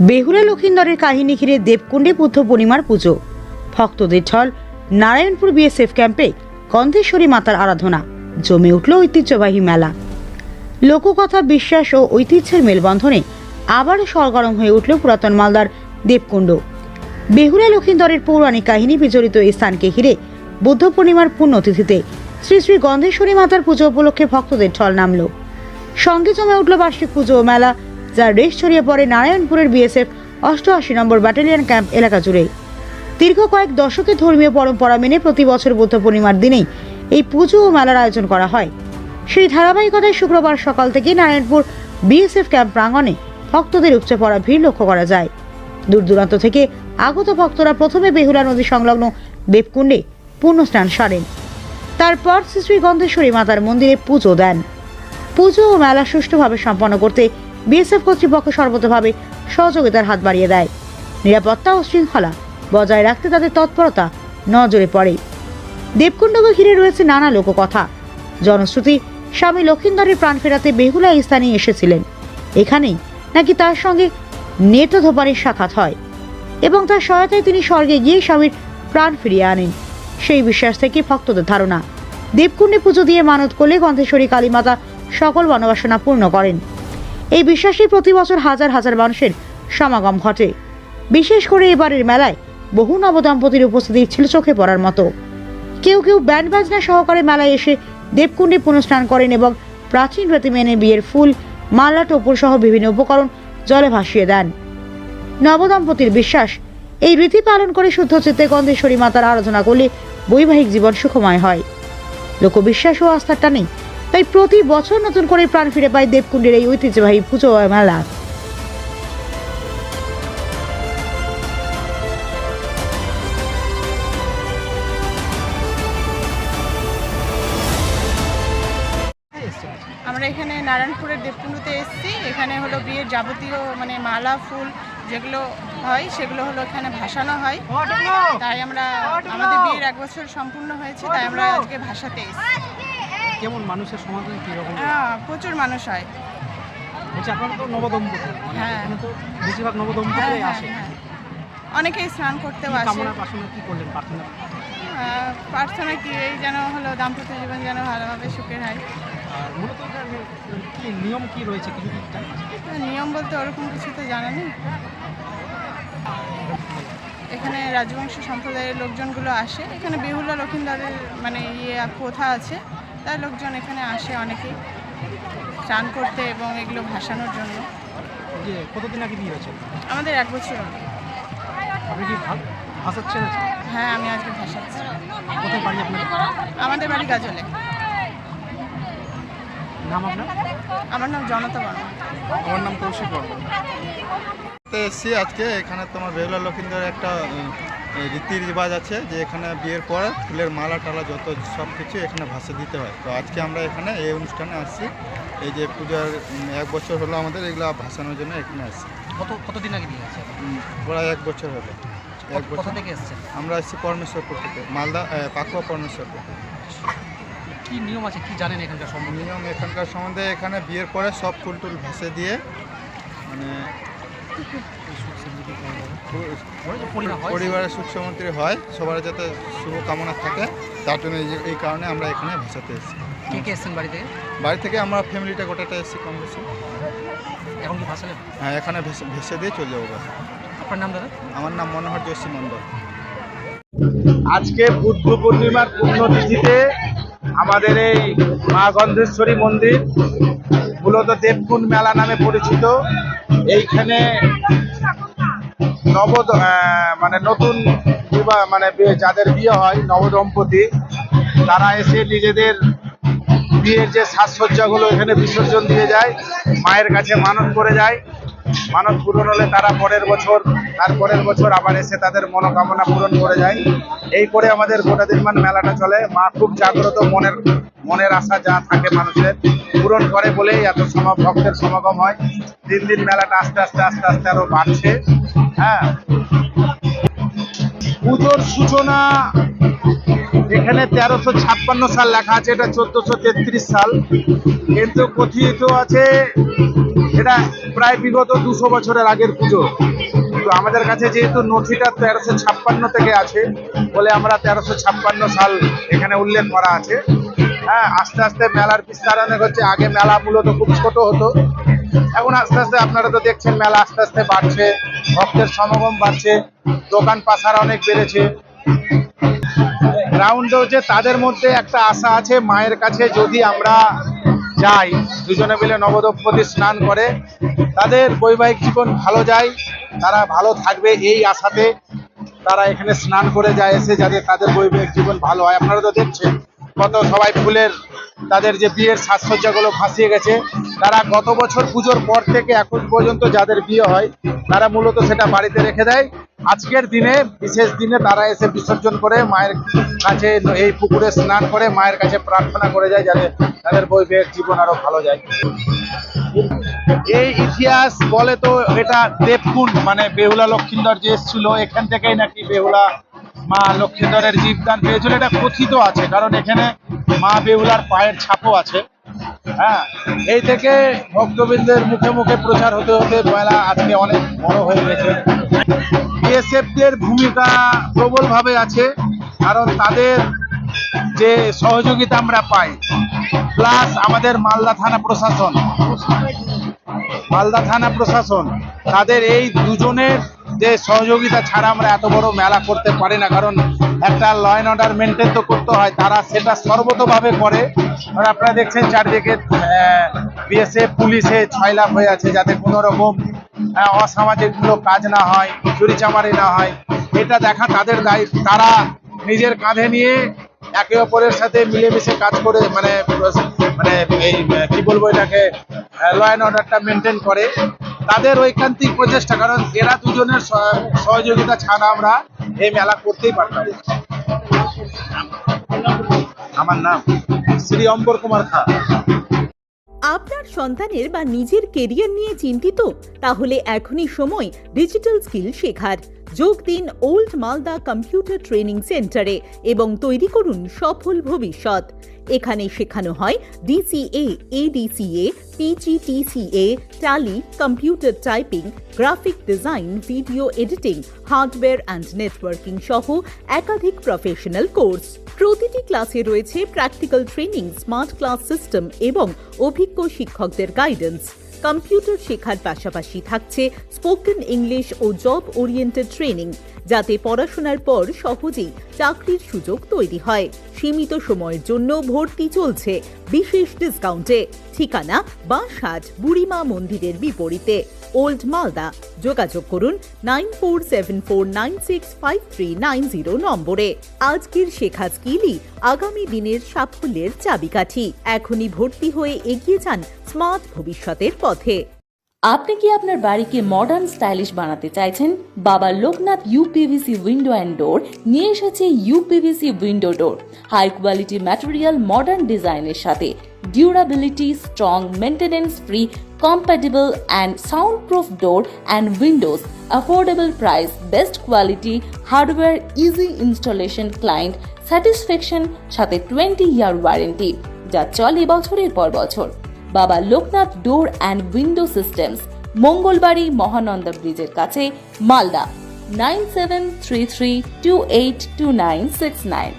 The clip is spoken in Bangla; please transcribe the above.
বেহুলা লক্ষিন্দরের কাহিনী ঘিরে দেবকুণ্ডে বুদ্ধ পূর্ণিমার পুজো, ভক্তদের ঢল। নারায়ণপুর বিএসএফ ক্যাম্পে গন্ধেশ্বরী মাতার আরাধনা, জমে উঠল ঐতিহ্যবাহী মেলা। লোককথা, বিশ্বাস ও ঐতিহ্যের মেলবন্ধনে আবারও সরগরম হয়ে উঠল পুরাতন মালদার দেবকুণ্ড। বেহুলা লক্ষিন্দরের পৌরাণিক কাহিনী বিজড়িত এই স্থানকে ঘিরে বুদ্ধ পূর্ণিমার পুণ্যতিথিতে শ্রী শ্রী গন্ধেশ্বরী মাতার পুজো উপলক্ষে ভক্তদের ঢল নামল। সঙ্গে জমে উঠল বার্ষিক পুজো ও মেলা, যার রেশ ছড়িয়ে পড়ে নারায়ণপুরের বিএসএফ ৮৮ নম্বর ব্যাটালিয়ন ক্যাম্প এলাকা জুড়ে। দীর্ঘ কয়েক দশকের ধর্মীয় পরম্পরা মেনে প্রতি বছর বুদ্ধ পূর্ণিমার দিনেই এই পুজো ও মেলার আয়োজন করা হয়। সেই ধারাবাহিকতায় শুক্রবার সকাল থেকে নারায়ণপুর বিএসএফ ক্যাম্প প্রাঙ্গণে ভক্তদের উপচে পড়া ভিড় লক্ষ্য করা যায়। দূর দূরান্ত থেকে আগত ভক্তরা প্রথমে বেহুলা নদী সংলগ্ন দেবকুণ্ডে পুণ্যস্নান সারেন, তারপর শ্রী শ্রী গন্ধেশ্বরী মাতার মন্দিরে পুজো দেন। পুজো ও মেলা সুষ্ঠুভাবে সম্পন্ন করতে বিএসএফ কর্তৃপক্ষ সর্বতভাবে সহযোগিতার হাত বাড়িয়ে দেয়। নিরাপত্তা ও শৃঙ্খলা বজায় রাখতে তাদের তৎপরতা নজরে পড়ে। দেবকুণ্ডকে ঘিরে রয়েছে নানা লোককথা, জনশ্রুতি। স্বামী লক্ষিন্দরের প্রাণ ফেরাতে বেহুলা এই স্থানে এসেছিলেন। এখানেই নাকি তার সঙ্গে নেত্রধোপানির সাক্ষাৎ হয় এবং তার সহায়তায় তিনি স্বর্গে গিয়ে স্বামীর প্রাণ ফিরিয়ে আনেন। সেই বিশ্বাস থেকে ভক্তদের ধারণা, দেবকুণ্ডে পুজো দিয়ে মানত করলে গন্ধেশ্বরী কালীমাতা সকল মনোবাসনা পূর্ণ করেন। এই বিশ্বাসে প্রতি বছর হাজার হাজার মানুষের সমাগম ঘটে। বিশেষ করে এবারের মেলায় বহু নবদম্পতির উপস্থিতি ছিল চোখে পড়ার মতো। কেউ কেউ ব্যান্ড বাজনা সহকারে মেলায় এসে দেবকুণ্ডে পুনঃস্নান করেন এবং প্রাচীন রীতি মেনে বিয়ের ফুল, মালা, টোপর সহ বিভিন্ন উপকরণ জলে ভাসিয়ে দেন। নবদম্পতির বিশ্বাস, এই রীতি পালন করে শুদ্ধ চিত্তে গন্ধেশ্বরী মাতার আরাধনা করলে বৈবাহিক জীবন সুখময় হয়। লোকবিশ্বাস ও আস্থার টানে তাই প্রতি বছর নতুন করে প্রাণ ফিরে পায় দেবকুণ্ডের এই ঐতিহ্যবাহী পুজো ও মেলা। আমরা এখানে নারায়ণপুরের দেবকুণ্ডতে এসেছি। এখানে হলো বিয়ের যাবতীয় মালা, ফুল যেগুলো হয় সেগুলো হলো এখানে ভাসানো হয়। তাই আমাদের বিয়ের 1 বছর সম্পূর্ণ হয়েছে, তাই আমরা আজকে ভাসাতে এসেছি। কেমন মানুষের সমাগম কিরকম? প্রচুর মানুষ হয়। বলছি আপনারা তো নবদম্পতি, হ্যাঁ, এখানে তো বেশিরভাগ নবদম্পতি আসে। অনেকেই স্নান করতেও আসে। কামনা বাসনা কি করলেন? প্রার্থনা কি, এই যেন হলো দাম্পত্য জীবন যেন ভালোভাবে সুখের হয়। আর মূলত এখানে কি নিয়ম কি রয়েছে কিছু? নিয়ম বলতে ওরকম কিছু তো জানা নেই। এখানে রাজবংশ সম্প্রদায়ের লোকজনগুলো আসে। এখানে বেহুলা লক্ষিন্দরের প্রথা আছে, তাই লোকজন এখানে আসে অনেকেই স্নান করতে এবং এগুলো ভাসানোর জন্য। যে কতদিন আগে বিয়ে হয়েছে? আমাদের 1 বছর হলো। আপনি কি ভাসাচ্ছেন? হ্যাঁ, আমি আজকে ভাসাচ্ছি। কোথায় বাড়ি আপনার? আমাদের বাড়ি গাজলে। নাম আপনার? আমার নাম জনতা বর্মা। আমার নাম কৌশিক বর্মা। এসছি আজকে এখানে তোমার বেহুলা লক্ষিন্দরের একটা রীতি রিবাজ আছে যে এখানে বিয়ের পরে ফুলের মালা টালা যত সব কিছু এখানে ভাসে দিতে হয়। তো আজকে আমরা এখানে এই অনুষ্ঠানে আসছি। এই যে পূজার 1 বছর হলো আমাদের এগুলো ভাসানোর জন্য এখানে আসছি। কতদিন আগে বিয়ে হয়েছে? প্রায় 1 বছর হলো। 1 বছর থেকে এসেছেন? আমরা আসছি পরমেশ্বরপুর থেকে, মালদা পাকুয়া পরমেশ্বরপুর। কি নিয়ম আছে, কি জানেন এখানকার সম্বন্ধে? নিয়ম এখানকার সম্বন্ধে, এখানে বিয়ের পরে সব ফুল টুল ভাসে দিয়ে পরিবারের সুখ সমৃদ্ধি হয়, সবার যাতে শুভ কামনা থাকে, তার জন্য এই কারণে আমরা এখানে ভাসাতে এসেছি। কে কে এসেছেন বাড়ি থেকে? বাড়ি থেকে আমরা ফ্যামিলিটা গোটাটা এসেছি কম বেশি। এখন কি ভাসালেন? হ্যাঁ, এখানে ভেসে দিয়ে চলে যাবো। আপনার নাম দাদা? আমার নাম মনোহর যোশী মণ্ডল। আজকে বুদ্ধ পূর্ণিমার পুণ্যতিথিতে আমাদের এই মা গন্ধেশ্বরী মন্দির, মূলত দেবকুণ্ড মেলা নামে পরিচিত, এইখানে নতুন যাদের বিয়ে হয়, নবদম্পতি, তারা এসে নিজেদের বিয়ের যে সাজসজ্জাগুলো এখানে বিসর্জন দিয়ে যায়, মায়ের কাছে মানত করে যায়। মানত পূরণ হলে তারা তার পরের বছর আবার এসে তাদের মনোকামনা পূরণ করে যায়। এই করে আমাদের গোটা দিনমান মেলাটা চলে। মা খুব জাগ্রত, মনের আশা যা থাকে মানুষের পূরণ করে বলেই এত ভক্তের সমাগম হয়। দিন দিন মেলাটা আস্তে আস্তে আরো বাড়ছে। হ্যাঁ, পুজোর সূচনা এখানে 1356 সাল লেখা আছে, এটা 1433 সাল, কিন্তু কথিত আছে সেটা প্রায় বিগত 200 বছরের আগের পুজো। তো আমাদের কাছে যেহেতু নথিটা 1356 থেকে আছে বলে আমরা 1356 সাল এখানে উল্লেখ করা আছে। হ্যাঁ, আস্তে আস্তে মেলার বিস্তার অনেক হচ্ছে। আগে মেলা মূলত খুব ছোট হতো, এখন আস্তে আস্তে আপনারা তো দেখছেন মেলা আস্তে আস্তে বাড়ছে, ভক্তের সমাগম বাড়ছে, দোকান পাশার অনেক বেড়েছে। গ্রাউন্ডে হচ্ছে তাদের মধ্যে একটা আশা আছে মায়ের কাছে যদি আমরা যাই, দুজনে মিলে নবদম্পতি স্নান করে তাদের বৈবাহিক জীবন ভালো যায়, তারা ভালো থাকবে এই আশাতে তারা এখানে স্নান করে যায় এসে, যাতে তাদের বৈবাহিক জীবন ভালো হয়। আপনারা তো দেখছেন কত সবাই ফুলের তাদের যে বিয়ের সাজসজ্জাগুলো ভাসিয়ে গেছে। তারা গত বছর পুজোর পর থেকে এখন পর্যন্ত যাদের বিয়ে হয় তারা মূলত সেটা বাড়িতে রেখে দেয়। আজকের দিনে বিশেষ দিনে তারা এসে বিসর্জন করে মায়ের কাছে এই পুকুরে স্নান করে মায়ের কাছে প্রার্থনা করে যায় যাতে তাদের বৈবাহিক জীবন আরো ভালো যায়। এই ইতিহাস বলে তো এটা দেবকুণ্ড মানে বেহুলা লক্ষিন্দর যে এসেছিল এখান থেকেই নাকি বেহুলা মা লক্ষিন্দরের জীবদান পেয়েছিল, এটা কথিত আছে। কারণ এখানে মা বেহুলার পায়ের ছাপও আছে। হ্যাঁ, এই থেকে ভক্তবৃন্দের মুখে মুখে প্রচার হতে হতে মেলা আজকে অনেক বড় হয়ে গেছে। বিএসএফদের ভূমিকা প্রবলভাবে আছে, কারণ তাদের যে সহযোগিতা আমরা পাই, প্লাস আমাদের মালদা থানা প্রশাসন তাদের এই দুজনের যে সহযোগিতা ছাড়া আমরা এত বড় মেলা করতে পারি না। কারণ একটা ল অ্যান্ড অর্ডার মেনটেন তো করতে হয়, তারা সেটা সর্বতভাবে করে। আর আপনারা দেখছেন চারদিকে বিএসএফ পুলিশে ছয়লাভ হয়ে আছে যাতে কোনো রকম অসামাজিক কাজ না হয়, চুরি চামারি না হয়, এটা দেখা তাদের দায়িত্ব। তারা নিজের কাঁধে নিয়ে একে অপরের সাথে মিলেমিশে কাজ করে মানে এই কি বলবো এটাকে ল অ্যান্ড অর্ডারটা মেনটেন করে। তাদের ঐকান্তিক প্রচেষ্টা, কারণ এরা দুজনের সহযোগিতা ছাড়া আমরা এই মেলা করতেই পারতাম। আমার নাম শ্রী অম্বর কুমার খা। আপনার সন্তানের বা নিজের কেরিয়ার নিয়ে চিন্তিত? তাহলে এখনই সময় ডিজিটাল স্কিল শেখার। যোগ দিন ওল্ড মালদা কম্পিউটার ট্রেনিং সেন্টারে এবং তৈরি করুন সফল ভবিষ্যৎ। এখানে শেখানো হয় DCA, ADCA, PGTCA, tally, computer typing, graphic design, video editing, hardware and networking সহ একাধিক প্রফেশনাল কোর্স। প্রতিটি ক্লাসে রয়েছে practical training, smart class system এবং অভিজ্ঞ শিক্ষকদের গাইডেন্স। কম্পিউটার শেখার পাশাপাশি থাকছে স্পোকেন ইংলিশ ও জব ওরিয়েন্টেড ট্রেনিং, যাতে পড়াশোনার পর সহজেই চাকরির সুযোগ তৈরি হয়। সীমিত সময়ের জন্য ভর্তি চলছে বিশেষ ডিসকাউন্টে। ঠিকানা বাঁশহাট বুড়িমা মন্দিরের বিপরীতে, ওল্ড মালদা। যোগাযোগ করুন 9474965390 নম্বরে। আজকের শেখা স্কিলই আগামী দিনের সাফল্যের চাবিকাঠি। এখনই ভর্তি হয়ে এগিয়ে যান স্মার্ট ভবিষ্যতের পথে। আপনি কি আপনার বাড়িকে মডার্ন স্টাইলিশ বানাতে চাইছেন? বাবা Loknath uPVC window and door নিয়ে এসেছে ইউপিভিসি উইন্ডো ডোর। হাই কোয়ালিটি ম্যাটেরিয়াল, মডার্ন ডিজাইনের সাথে durability, strong, maintenance free, compatible and soundproof door and windows, affordable price, best quality, hardware, easy installation, client satisfaction সাথে 20-year ওয়ারেন্টি যা চলে বছরের পর বছর। বাবা Loknath door and window systems, Mangalbari Mahananda ব্রিজের কাছে, মালদা। 9733282969।